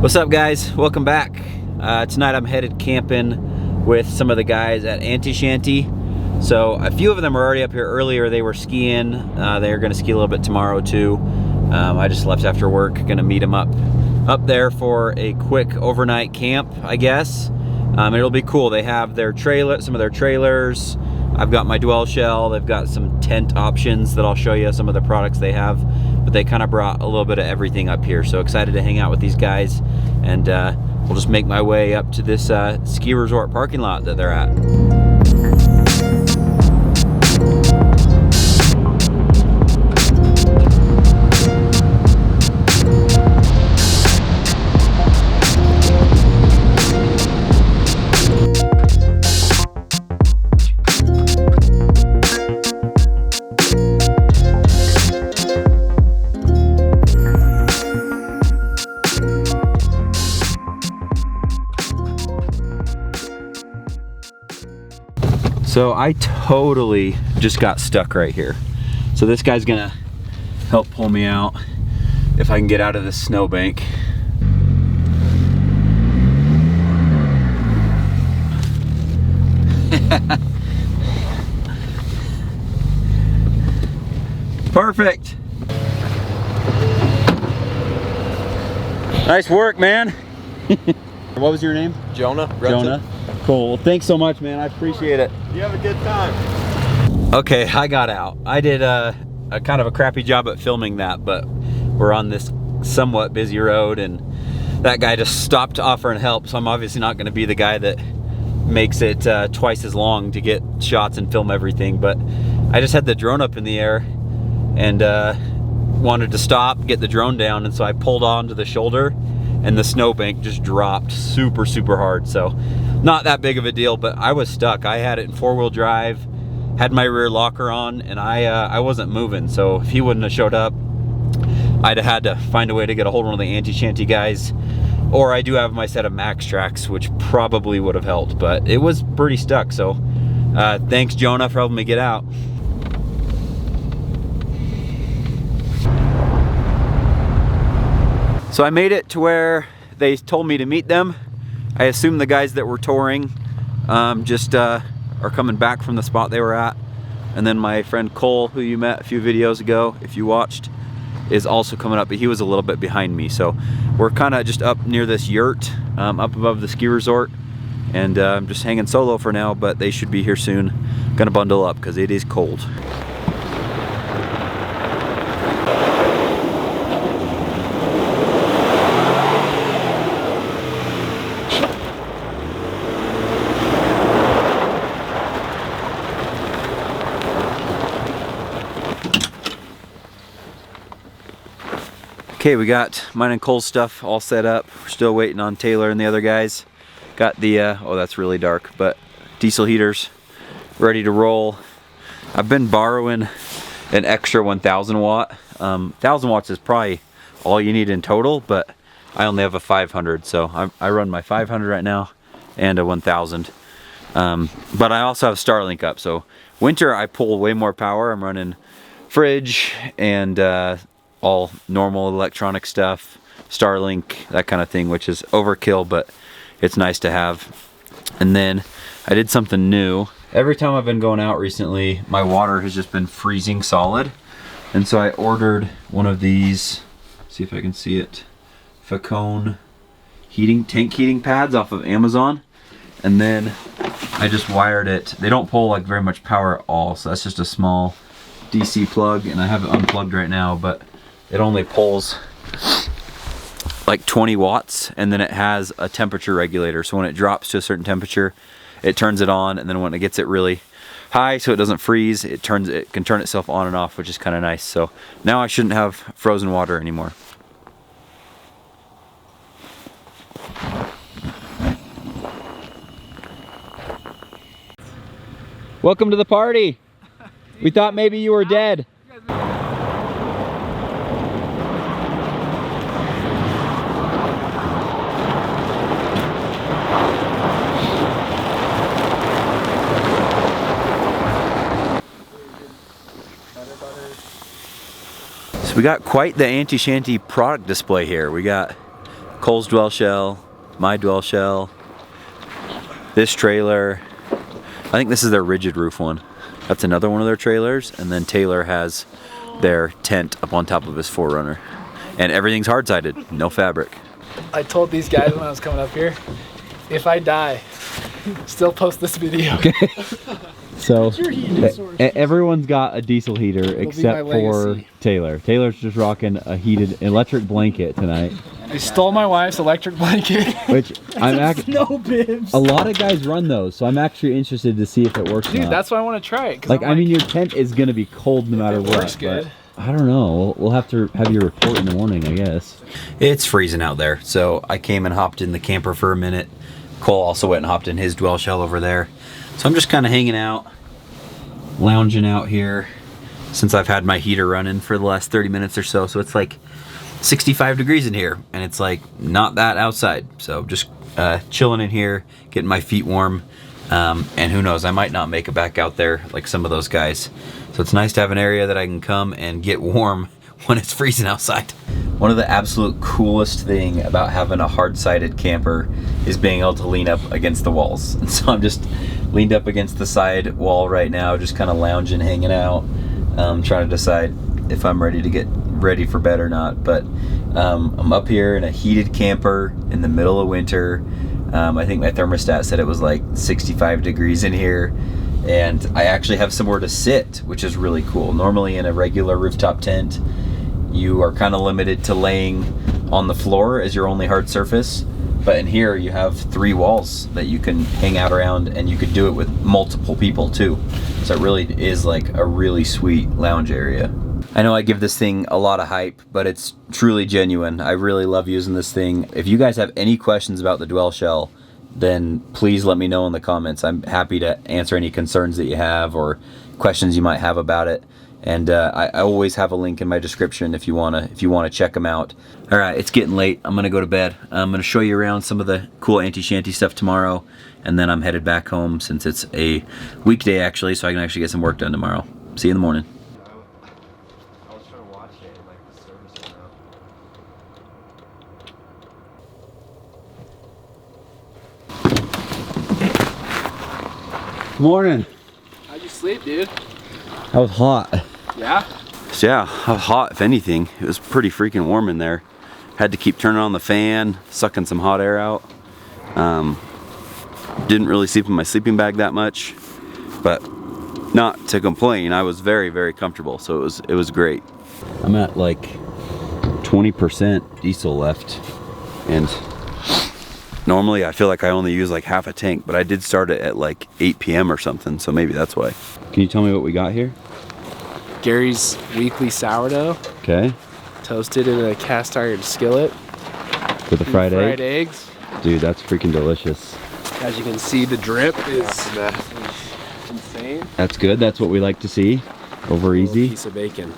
What's up, guys? Welcome back. Tonight I'm headed camping with some of the guys at Shanty. So a few of them are already up here earlier. They were skiing. They're gonna ski a little bit tomorrow too. I just left after work, gonna meet them up there for a quick overnight camp, I guess. It'll be cool. They have their trailer, some of their trailers. I've got my dwell shell. They've got some tent options that I'll show you, some of the products they have. But they kind of brought a little bit of everything up here. So excited to hang out with these guys. And we'll just make my way up to this ski resort parking lot that they're at. So I totally just got stuck right here. So this guy's gonna help pull me out if I can get out of this snowbank. Perfect. Nice work, man. What was your name? Jonah. Jonah. Cool. Well, thanks so much, man. I appreciate it. You have a good time. Okay, I got out. I did a kind of a crappy job at filming that, but we're on this somewhat busy road and that guy just stopped offering help, so I'm obviously not going to be the guy that makes it twice as long to get shots and film everything. But I just had the drone up in the air and wanted to stop, get the drone down, and so I pulled onto the shoulder and the snowbank just dropped super hard. So not that big of a deal, but I was stuck. I had it in 4-wheel drive, had my rear locker on, and I wasn't moving. So if he wouldn't have showed up, I'd have had to find a way to get a hold of one of the Shanty guys. Or I do have my set of Max Tracks, which probably would have helped, but it was pretty stuck. So thanks, Jonah, for helping me get out. So I made it to where they told me to meet them. I assume the guys that were touring are coming back from the spot they were at. And then my friend Cole, who you met a few videos ago, if you watched, is also coming up, but he was a little bit behind me. So we're kind of just up near this yurt, up above the ski resort. And I'm just hanging solo for now, but they should be here soon. Gonna bundle up because it is cold. Okay, we got mine and Cole's stuff all set up. We're still waiting on Taylor and the other guys. Got the, oh, that's really dark, but diesel heaters ready to roll. I've been borrowing an extra 1000 watt. 1000 watts is probably all you need in total, but I only have a 500, so I run my 500 right now and a 1000. But I also have Starlink up, so winter I pull way more power. I'm running fridge and all normal electronic stuff, Starlink, that kind of thing, which is overkill, but it's nice to have. And then I did something new. Every time I've been going out recently, my water has just been freezing solid. And so I ordered one of these, see if I can see it, Facone tank heating pads off of Amazon. And then I just wired it. They don't pull like very much power at all, so that's just a small DC plug, and I have it unplugged right now, but it only pulls like 20 watts, and then it has a temperature regulator. So when it drops to a certain temperature, it turns it on, and then when it gets it really high so it doesn't freeze, it can turn itself on and off, which is kind of nice. So now I shouldn't have frozen water anymore. Welcome to the party. We thought maybe you were dead. So we got quite the Shanty product display here. We got Cole's dwell shell, my dwell shell, this trailer. I think this is their rigid roof one. That's another one of their trailers, and then Taylor has their tent up on top of his 4Runner. And everything's hard-sided, no fabric. I told these guys when I was coming up here, if I die, still post this video. Okay. So everyone's got a diesel heater except for Taylor. Taylor's just rocking a heated electric blanket tonight. I stole my wife's electric blanket. Which I'm actually, no bibs. a lot of guys run those, so I'm actually interested to see if it works. Dude, that's why I want to try it. Like, I mean, your tent is gonna be cold no matter what. Works good. I don't know. We'll have to have you report in the morning, I guess. It's freezing out there, so I came and hopped in the camper for a minute. Cole also went and hopped in his dwell shell over there. So I'm just kind of hanging out, lounging out here since I've had my heater running for the last 30 minutes or so. So it's like 65 degrees in here, and it's like not that outside. So just chilling in here, getting my feet warm. And who knows, I might not make it back out there like some of those guys. So it's nice to have an area that I can come and get warm when it's freezing outside. One of the absolute coolest thing about having a hard-sided camper is being able to lean up against the walls. And so I'm just leaned up against the side wall right now, just kind of lounging, hanging out, trying to decide if I'm ready to get ready for bed or not. But I'm up here in a heated camper in the middle of winter. I think my thermostat said it was like 65 degrees in here, and I actually have somewhere to sit, which is really cool. Normally in a regular rooftop tent, you are kind of limited to laying on the floor as your only hard surface, but in here you have 3 walls that you can hang out around, and you could do it with multiple people too. So it really is like a really sweet lounge area. I know I give this thing a lot of hype, but it's truly genuine. I really love using this thing. If you guys have any questions about the dwell shell, then please let me know in the comments. I'm happy to answer any concerns that you have or questions you might have about it. And I always have a link in my description if you wanna check them out. All right, it's getting late. I'm gonna go to bed. I'm gonna show you around some of the cool anti-shanty stuff tomorrow, and then I'm headed back home since it's a weekday actually, so I can actually get some work done tomorrow. See you in the morning. Morning. How'd you sleep, dude? I was hot. Yeah? Yeah, I was hot if anything. It was pretty freaking warm in there. Had to keep turning on the fan, sucking some hot air out. Didn't really sleep in my sleeping bag that much, but not to complain. I was very, very comfortable, so it was great. I'm at like 20% diesel left, and normally I feel like I only use like half a tank, but I did start it at like 8 p.m. or something, so maybe that's why. Can you tell me what we got here? Gary's weekly sourdough. Okay. Toasted in a cast iron skillet. With the fried eggs. Dude, that's freaking delicious. As you can see, the drip is insane. That's good. That's what we like to see. Over easy. Piece of bacon.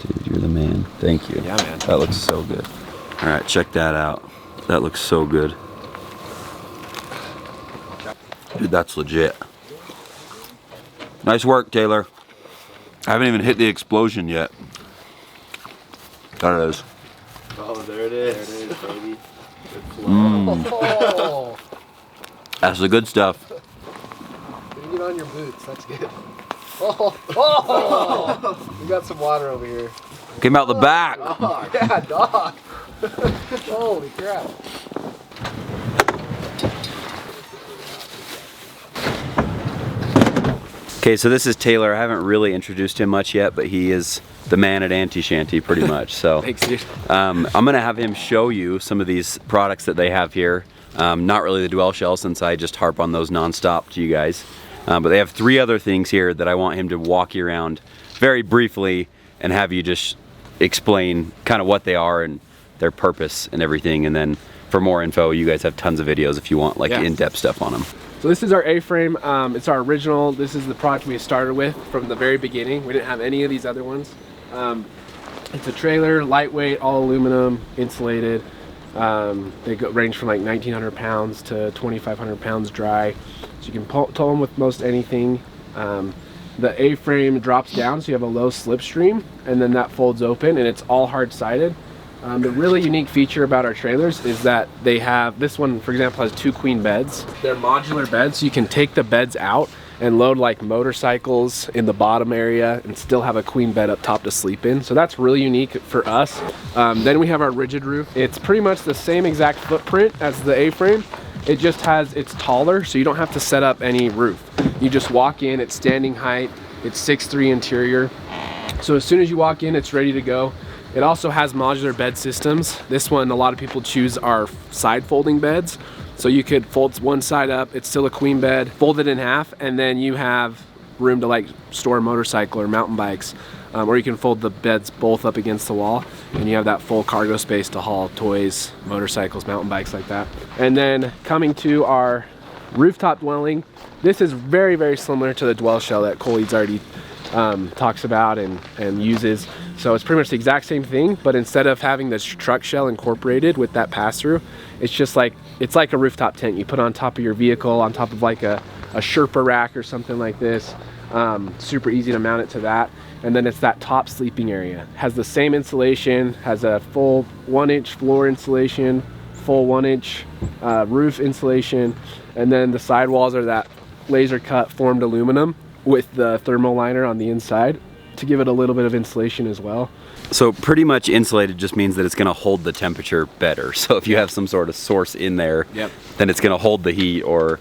Dude, you're the man. Thank you. Yeah, man. That looks so good. All right, check that out. That looks so good. Dude, that's legit. Nice work, Taylor. I haven't even hit the explosion yet. There it is. Oh, there it is. There it is, baby. Good flow. Oh. That's the good stuff. Didn't get on your boots. That's good. Oh. We got some water over here. Came out the back. Dog. Yeah, dog. Holy crap. Okay, so this is Taylor. I haven't really introduced him much yet, but he is the man at Anti-Shanty pretty much. So Thanks, dude. I'm gonna have him show you some of these products that they have here. Not really the dwell shell, since I just harp on those nonstop to you guys. But they have 3 other things here that I want him to walk you around very briefly and have you just explain kind of what they are and their purpose and everything. And then for more info, you guys have tons of videos if you want like in-depth stuff on them. So this is our A-frame. It's our original. This is the product we started with from the very beginning. We didn't have any of these other ones. It's a trailer, lightweight, all aluminum, insulated. They range from like 1,900 pounds to 2,500 pounds dry. So you can tow them with most anything. The A-frame drops down, so you have a low slipstream, and then that folds open, and it's all hard-sided. The really unique feature about our trailers is that they have, this one for example has 2 queen beds. They're modular beds, so you can take the beds out and load like motorcycles in the bottom area and still have a queen bed up top to sleep in. So that's really unique for us. Then we have our rigid roof. It's pretty much the same exact footprint as the A-frame. It just has, it's taller, so you don't have to set up any roof. You just walk in, it's standing height, it's 6'3" interior. So as soon as you walk in, it's ready to go. It also has modular bed systems. This one, a lot of people choose our side folding beds. So you could fold one side up, it's still a queen bed, fold it in half, and then you have room to like store a motorcycle or mountain bikes. Or you can fold the beds both up against the wall, and you have that full cargo space to haul toys, motorcycles, mountain bikes like that. And then coming to our rooftop dwelling, this is very, very similar to the dwell shell that Cole's already talks about and uses. So it's pretty much the exact same thing, but instead of having this truck shell incorporated with that pass-through, it's just like, it's like a rooftop tent you put on top of your vehicle, on top of like a Sherpa rack or something like this. Super easy to mount it to that. And then it's that top sleeping area. Has the same insulation, has a full 1-inch floor insulation, full 1-inch roof insulation, and then the sidewalls are that laser cut formed aluminum with the thermal liner on the inside to give it a little bit of insulation as well. So pretty much insulated just means that it's going to hold the temperature better. So if you have some sort of source in there, then it's going to hold the heat or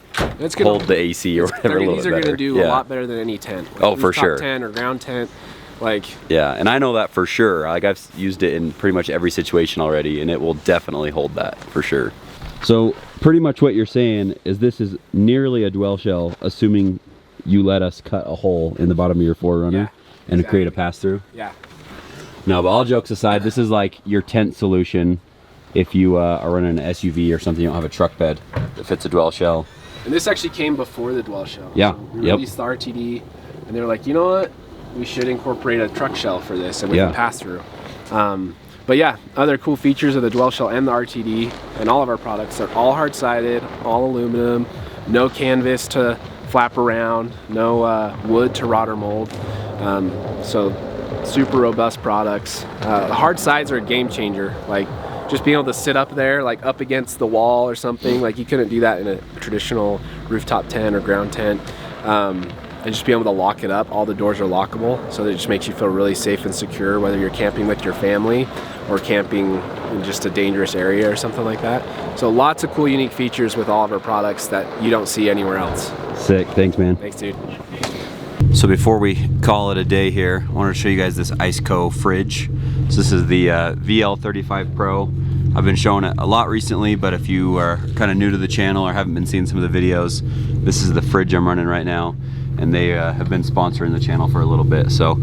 hold the AC or whatever. These are going to do a lot better than any tent. Like for sure. Tent or ground tent. Like, yeah, and I know that for sure. Like I've used it in pretty much every situation already, and it will definitely hold that for sure. So pretty much what you're saying is this is nearly a dwell shell, assuming you let us cut a hole in the bottom of your 4Runner and create a pass-through. Yeah. No, but all jokes aside, this is like your tent solution if you are running an SUV or something, you don't have a truck bed that fits a dwell shell. And this actually came before the dwell shell. Yeah. So we released the RTD, and they were like, you know what? We should incorporate a truck shell for this, and we can pass through. But yeah, other cool features of the dwell shell and the RTD and all of our products are all hard-sided, all aluminum, no canvas to flap around, no wood to rot or mold. So super robust products. The hard sides are a game changer. Like just being able to sit up there, like up against the wall or something, like you couldn't do that in a traditional rooftop tent or ground tent. And just being able to lock it up. All the doors are lockable, so it just makes you feel really safe and secure, whether you're camping with your family or camping in just a dangerous area or something like that. So lots of cool, unique features with all of our products that you don't see anywhere else. Sick, thanks man. Thanks dude. So before we call it a day here, I wanted to show you guys this Iceco fridge. So this is the VL35 Pro. I've been showing it a lot recently, but if you are kind of new to the channel or haven't been seeing some of the videos, this is the fridge I'm running right now. And they have been sponsoring the channel for a little bit. So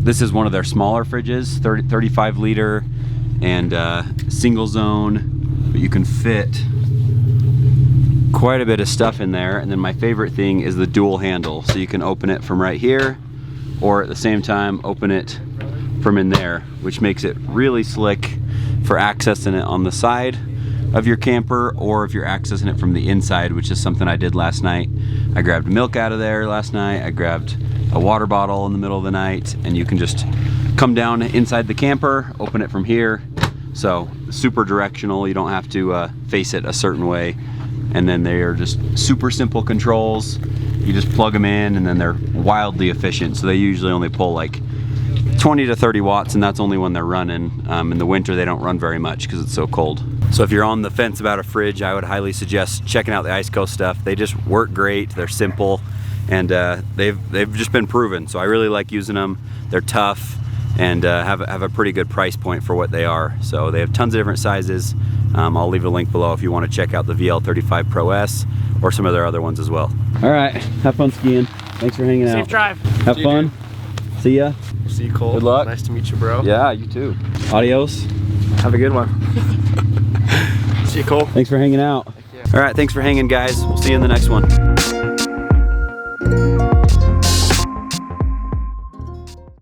this is one of their smaller fridges, 35 liter and single zone, but you can fit quite a bit of stuff in there. And then my favorite thing is the dual handle. So you can open it from right here, or at the same time open it from in there, which makes it really slick for accessing it on the side of your camper, or if you're accessing it from the inside, which is something I did last night. I grabbed milk out of there last night, I grabbed a water bottle in the middle of the night, and you can just come down inside the camper, open it from here. So super directional, you don't have to face it a certain way. And then they are just super simple controls. You just plug them in and then they're wildly efficient. So they usually only pull like 20 to 30 watts, and that's only when they're running. In the winter they don't run very much because it's so cold. So if you're on the fence about a fridge, I would highly suggest checking out the Iceco stuff. They just work great, they're simple, and they've just been proven. So I really like using them. They're tough and have a pretty good price point for what they are. So they have tons of different sizes. I'll leave a link below if you want to check out the VL35 Pro S or some of their other ones as well. All right, have fun skiing. Thanks for hanging out. Safe drive. Have fun. See ya. See you, Cole. Good luck. Nice to meet you, bro. Yeah, you too. Adios. Have a good one. See you, Cole. Thanks for hanging out. All right, thanks for hanging, guys. We'll see you in the next one.